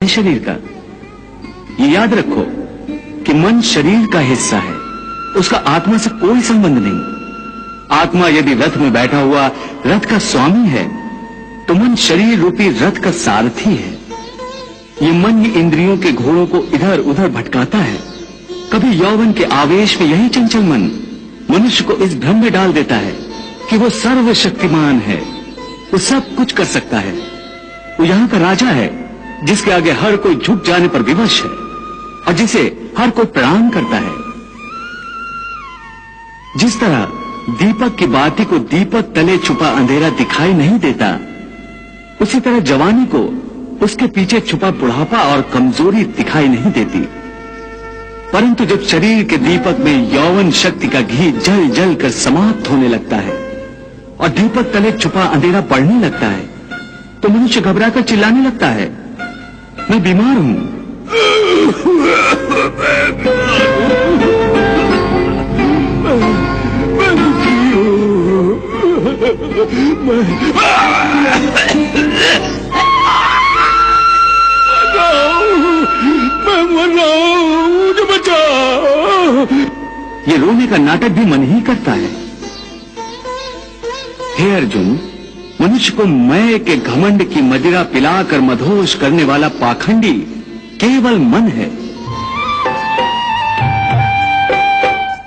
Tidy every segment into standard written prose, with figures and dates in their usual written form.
शरीर का। ये याद रखो कि मन शरीर का हिस्सा है, उसका आत्मा से कोई संबंध नहीं। आत्मा यदि रथ में बैठा हुआ रथ का स्वामी है तो मन शरीर रूपी रथ का सारथी है। ये मन ही इंद्रियों के घोड़ों को इधर उधर भटकाता है। कभी यौवन के आवेश में यही चंचल मन मनुष्य को इस भ्रम में डाल देता है कि वो सर्वशक्तिमान है, वो सब कुछ कर सकता है, वो यहाँ का राजा है जिसके आगे हर कोई झुक जाने पर विवश है और जिसे हर कोई प्रणाम करता है। जिस तरह दीपक की बाती को दीपक तले छुपा अंधेरा दिखाई नहीं देता, उसी तरह जवानी को उसके पीछे छुपा बुढ़ापा और कमजोरी दिखाई नहीं देती। परंतु जब शरीर के दीपक में यौवन शक्ति का घी जल जल कर समाप्त होने लगता है और दीपक तले छुपा अंधेरा बढ़ने लगता है तो मनुष्य घबराकर चिल्लाने लगता है, मैं बीमार हूं। मुझे बचाओ। ये रोने का नाटक भी मन ही करता है। हे अर्जुन, मनुष्य को मैं के घमंड की मदिरा पिलाकर मदहोश करने वाला पाखंडी केवल मन है।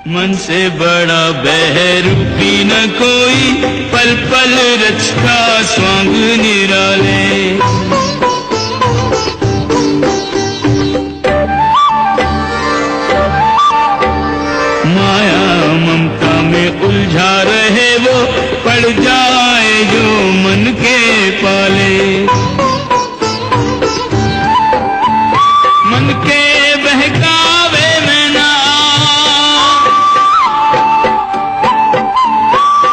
मन से बड़ा बहरूपी न कोई, पल पल रचता स्वांग निराले। माया ममता में उलझा रहे वो, पड़ जाए जो मन के पाले। मन के बहकावे में ना,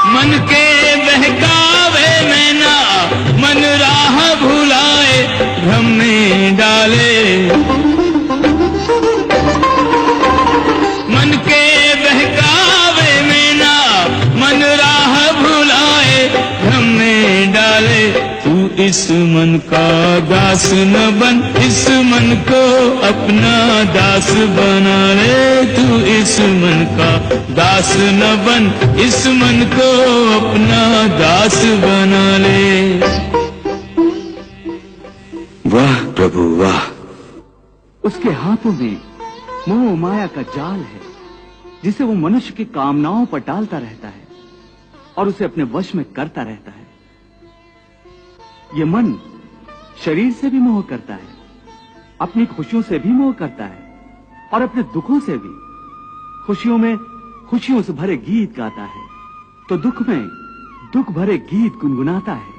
मन के बहकावे में ना, मन राह भुलाए भ्रम में डाले। मन के बहकावे में ना, मन राह भुलाए भ्रम में डाले। तू इस मन का दास न बन, इस मन को अपना दास बना ले। तू इस मन का दास न बन, इस मन को अपना दास बना ले। वाह प्रभु वाह। उसके हाथों में मोह माया का जाल है जिसे वो मनुष्य की कामनाओं पर डालता रहता है और उसे अपने वश में करता रहता है। ये मन शरीर से भी मोह करता है, अपनी खुशियों से भी मोह करता है और अपने दुखों से भी। खुशियों में खुशियों से भरे गीत गाता है तो दुख में दुख भरे गीत गुनगुनाता है।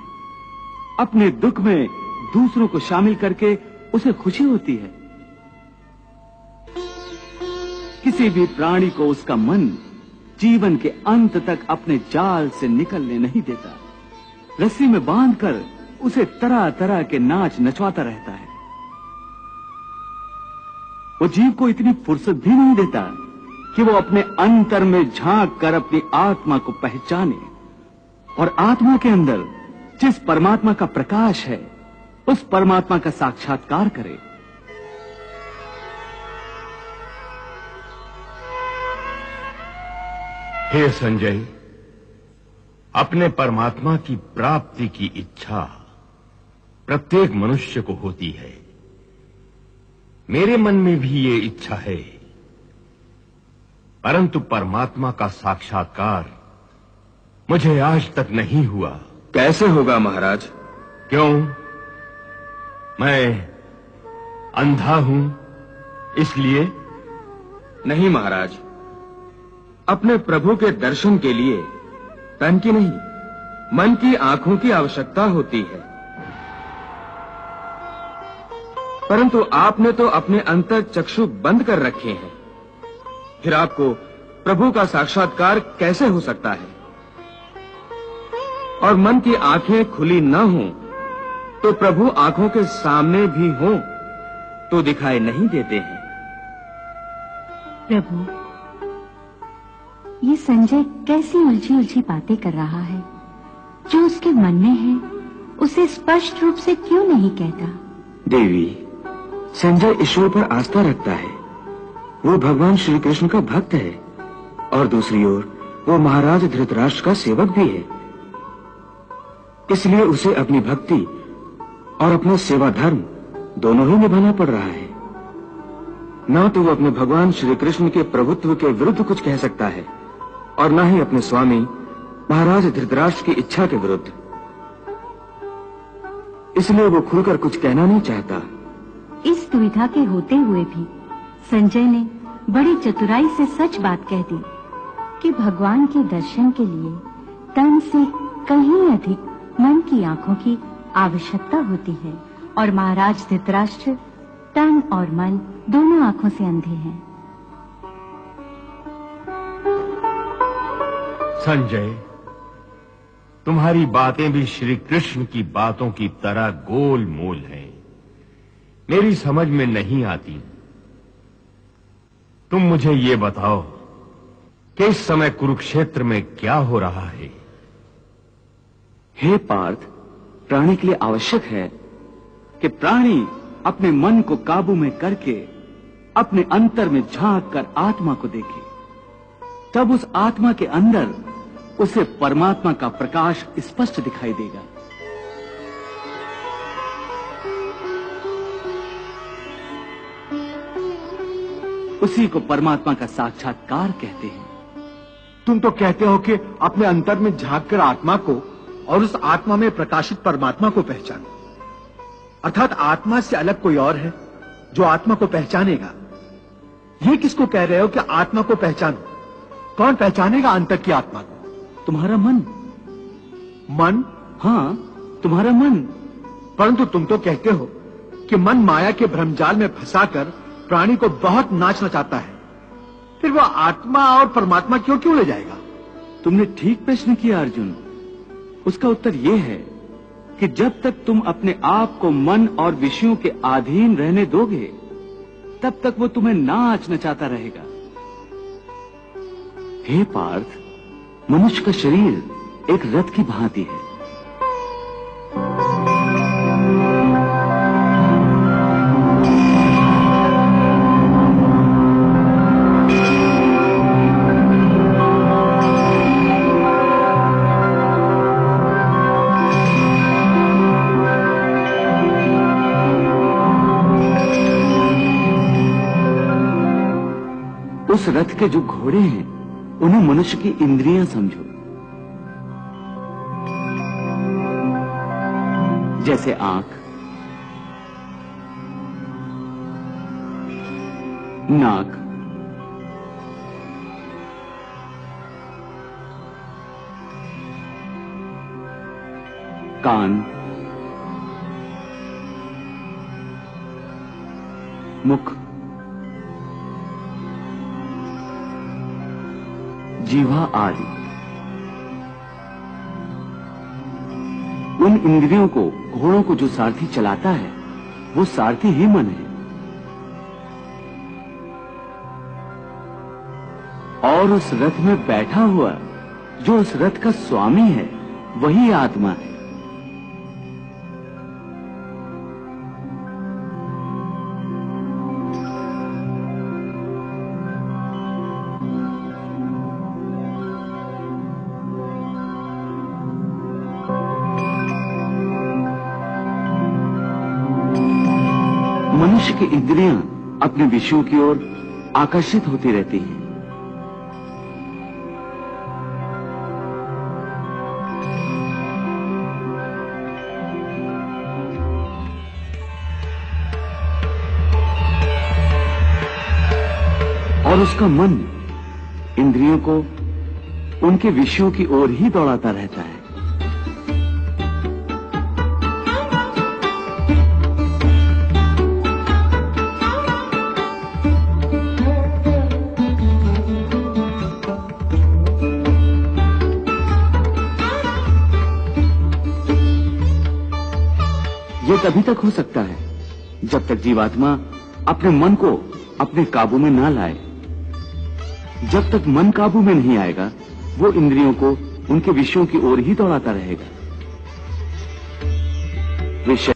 अपने दुख में दूसरों को शामिल करके उसे खुशी होती है। किसी भी प्राणी को उसका मन जीवन के अंत तक अपने जाल से निकलने नहीं देता। रस्सी में बांधकर उसे तरह तरह के नाच नचवाता रहता है। वो जीव को इतनी फुर्सत भी नहीं देता कि वो अपने अंतर में झांक कर अपनी आत्मा को पहचाने और आत्मा के अंदर जिस परमात्मा का प्रकाश है उस परमात्मा का साक्षात्कार करे। हे संजय, अपने परमात्मा की प्राप्ति की इच्छा प्रत्येक मनुष्य को होती है। मेरे मन में भी ये इच्छा है, परंतु परमात्मा का साक्षात्कार मुझे आज तक नहीं हुआ। कैसे होगा महाराज? क्यों? मैं अंधा हूं इसलिए? नहीं महाराज, अपने प्रभु के दर्शन के लिए तन की नहीं, मन की आंखों की आवश्यकता होती है। परंतु आपने तो अपने अंतर चक्षु बंद कर रखे हैं, फिर आपको प्रभु का साक्षात्कार कैसे हो सकता है? और मन की आंखें खुली न हों तो प्रभु आंखों के सामने भी हों तो दिखाई नहीं देते हैं। प्रभु, ये संजय कैसी उलझी उलझी बातें कर रहा है। जो उसके मन में है उसे स्पष्ट रूप से क्यों नहीं कहता? देवी, संजय ईश्वर पर आस्था रखता है, वो भगवान श्री कृष्ण का भक्त है, और दूसरी ओर वो महाराज धृतराष्ट्र का सेवक भी है। इसलिए उसे अपनी भक्ति और अपना सेवा धर्म दोनों ही निभाना पड़ रहा है। न तो वो अपने भगवान श्री कृष्ण के प्रभुत्व के विरुद्ध कुछ कह सकता है और न ही अपने स्वामी महाराज धृतराष्ट्र की इच्छा के विरुद्ध। इसलिए वो खुलकर कुछ कहना नहीं चाहता। इस दुविधा के होते हुए भी संजय ने बड़ी चतुराई से सच बात कह दी कि भगवान के दर्शन के लिए तन से कहीं अधिक मन की आंखों की आवश्यकता होती है, और महाराज धृतराष्ट्र तन और मन दोनों आंखों से अंधे हैं। संजय, तुम्हारी बातें भी श्री कृष्ण की बातों की तरह गोल मोल हैं, मेरी समझ में नहीं आती। तुम मुझे ये बताओ कि इस समय कुरुक्षेत्र में क्या हो रहा है? हे पार्थ, प्राणी के लिए आवश्यक है कि प्राणी अपने मन को काबू में करके अपने अंतर में झांक कर आत्मा को देखे। तब उस आत्मा के अंदर उसे परमात्मा का प्रकाश स्पष्ट दिखाई देगा। उसी को परमात्मा का साक्षात्कार कहते हैं। तुम तो कहते हो कि अपने अंतर में झांक कर आत्मा को और उस आत्मा में प्रकाशित परमात्मा को पहचानो, अर्थात आत्मा से अलग कोई और है जो आत्मा को पहचानेगा। ये किसको कह रहे हो कि आत्मा को पहचानो? कौन पहचानेगा अंतर की आत्मा को? तुम्हारा मन। मन? हाँ, तुम्हारा मन। परंतु तुम तो कहते हो कि मन माया के भ्रमजाल में फंसाकर प्राणी को बहुत नाच नचाता है, फिर वो आत्मा और परमात्मा क्यों ले जाएगा? तुमने ठीक प्रश्न किया अर्जुन। उसका उत्तर यह है कि जब तक तुम अपने आप को मन और विषयों के अधीन रहने दोगे, तब तक वो तुम्हें नाच नचाता रहेगा। हे पार्थ, मनुष्य का शरीर एक रथ की भांति है। उस रथ के जो घोड़े हैं, उन्हें मनुष्य की इंद्रियां समझो। जैसे आंख, नाक, कान, मुख, जीवा आदि। उन इंद्रियों को, घोड़ों को जो सारथी चलाता है, वो सारथी ही मन है। और उस रथ में बैठा हुआ जो उस रथ का स्वामी है, वही आत्मा है। मनुष्य की इंद्रियां अपने विषयों की ओर आकर्षित होती रहती हैं। और उसका मन इंद्रियों को उनके विषयों की ओर ही दौड़ाता रहता है। ये तभी तक हो सकता है जब तक जीवात्मा अपने मन को अपने काबू में ना लाए। जब तक मन काबू में नहीं आएगा, वो इंद्रियों को उनके विषयों की ओर ही दौड़ाता रहेगा। विषय